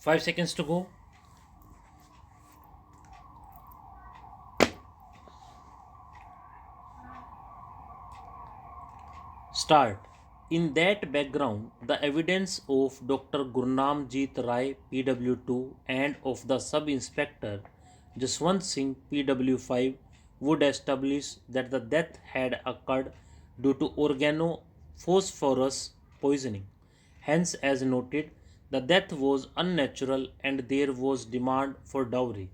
5 seconds to go. Start. In that background, the evidence of Dr. Gurnamjeet Rai PW2 and of the Sub Inspector Jaswant Singh PW5 would establish that the death had occurred due to organophosphorus poisoning. Hence, as noted, the death was unnatural and there was demand for dowry.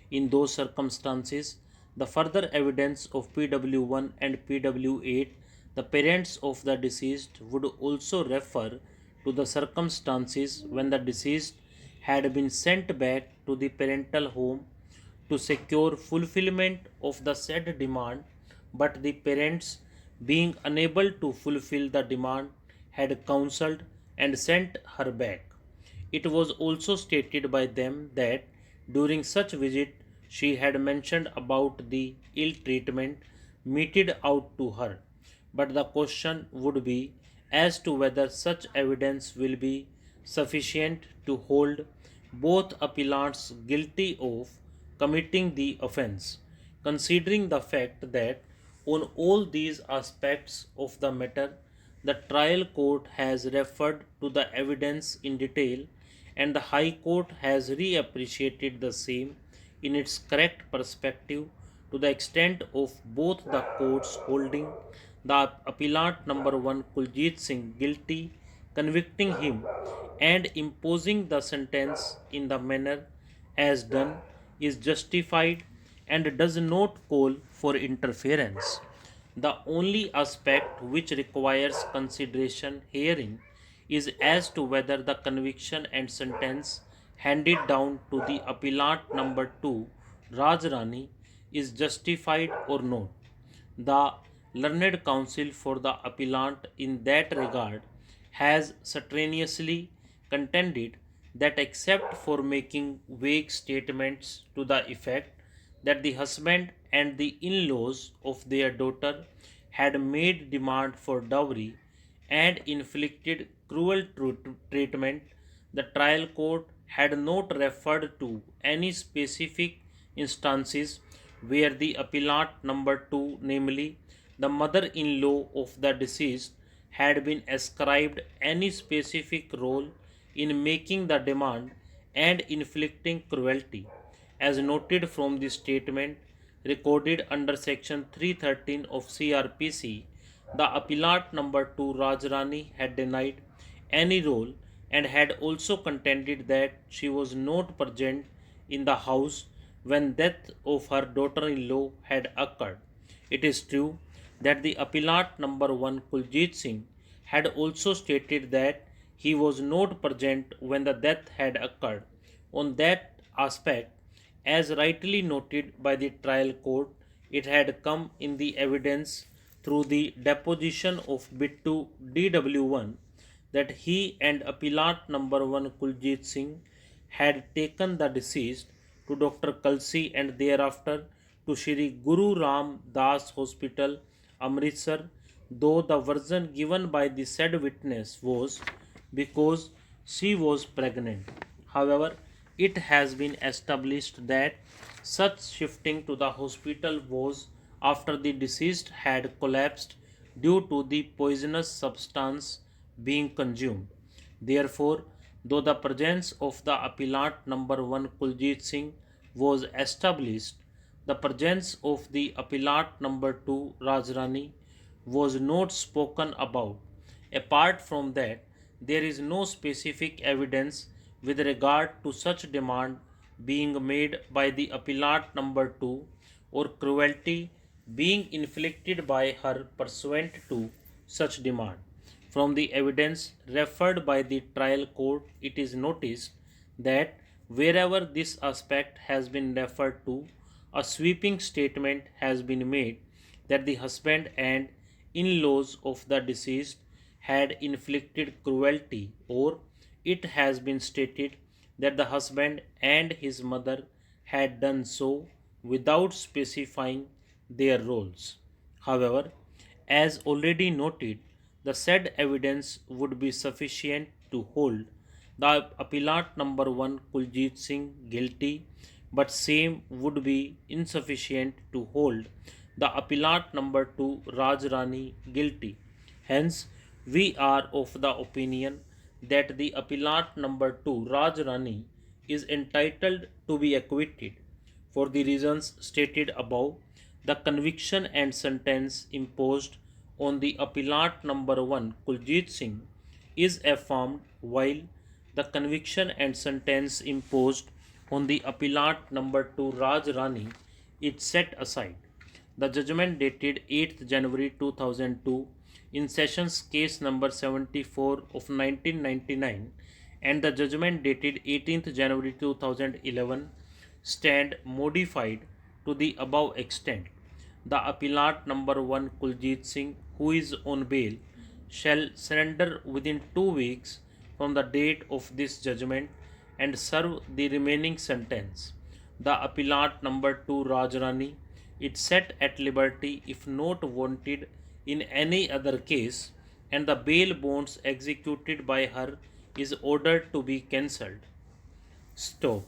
In those circumstances, the further evidence of PW1 and PW8, the parents of the deceased, would also refer to the circumstances when the deceased had been sent back to the parental home to secure fulfillment of the said demand, but the parents, being unable to fulfill the demand, had counseled and sent her back. It was also stated by them that during such visit she had mentioned about the ill treatment meted out to her. But the question would be as to whether such evidence will be sufficient to hold both appellants guilty of committing the offence, considering the fact that on all these aspects of the matter the trial court has referred to the evidence in detail and the High Court has reappreciated the same in its correct perspective to the extent of both the courts holding the appellant number 1 Kuljit Singh guilty, convicting him and imposing the sentence in the manner as done is justified and does not call for interference. The only aspect which requires consideration herein is as to whether the conviction and sentence handed down to the appellant number 2 Rajrani is justified or not. The learned counsel for the appellant in that regard has strenuously contended that except for making vague statements to the effect that the husband and the in-laws of their daughter had made demand for dowry and inflicted cruel treatment, the trial court had not referred to any specific instances where the appellant number 2, namely the mother in law of the deceased, had been ascribed any specific role in making the demand and inflicting cruelty, as noted from the statement recorded under section 313 of CRPC. The appellant number 2 Rajrani had denied any role and had also contended that she was not present in the house when death of her daughter-in-law had occurred. It is true that the appellant number 1 Kuljit Singh had also stated that he was not present when the death had occurred. On that aspect, as rightly noted by the trial court, it had come in the evidence through the deposition of Bittu DW1 that he and appellant number 1 Kuljit Singh had taken the deceased to Dr. Kalsi and thereafter to Shri Guru Ram Das Hospital, Amritsar, though the version given by the said witness was because she was pregnant. However, it has been established that such shifting to the hospital was after the deceased had collapsed due to the poisonous substance being consumed. Therefore, though the presence of the appellant number 1 Kuljit Singh was established, the presence of the appellant number 2 Rajrani was not spoken about. Apart from that, there is no specific evidence with regard to such demand being made by the appellant number 2 or cruelty being inflicted by her pursuant to such demand. From the evidence referred by the trial court, it is noticed that wherever this aspect has been referred to, a sweeping statement has been made that the husband and in laws of the deceased had inflicted cruelty, or it has been stated that the husband and his mother had done so without specifying their roles. However, as already noted, the said evidence would be sufficient to hold The appellant number 1 Kuljit Singh guilty, but same would be insufficient to hold the appellant number 2 Raj Rani guilty. Hence, we are of the opinion that the appellant number 2 Raj Rani is entitled to be acquitted. For the reasons stated above, the conviction and sentence imposed on the appellant number 1 Kuljit Singh is affirmed, while the conviction and sentence imposed on the appellant number 2 Raj Rani is set aside. The judgment dated 8th January 2002 in Sessions Case number 74 of 1999 and the judgment dated 18th January 2011 stand modified to the above extent. The appellant number 1 Kuljit Singh, who is on bail, shall surrender within 2 weeks from the date of this judgment and serve the remaining sentence. The appellant number 2 Rajrani is set at liberty if not wanted in any other case, and the bail bonds executed by her is ordered to be cancelled. Stop.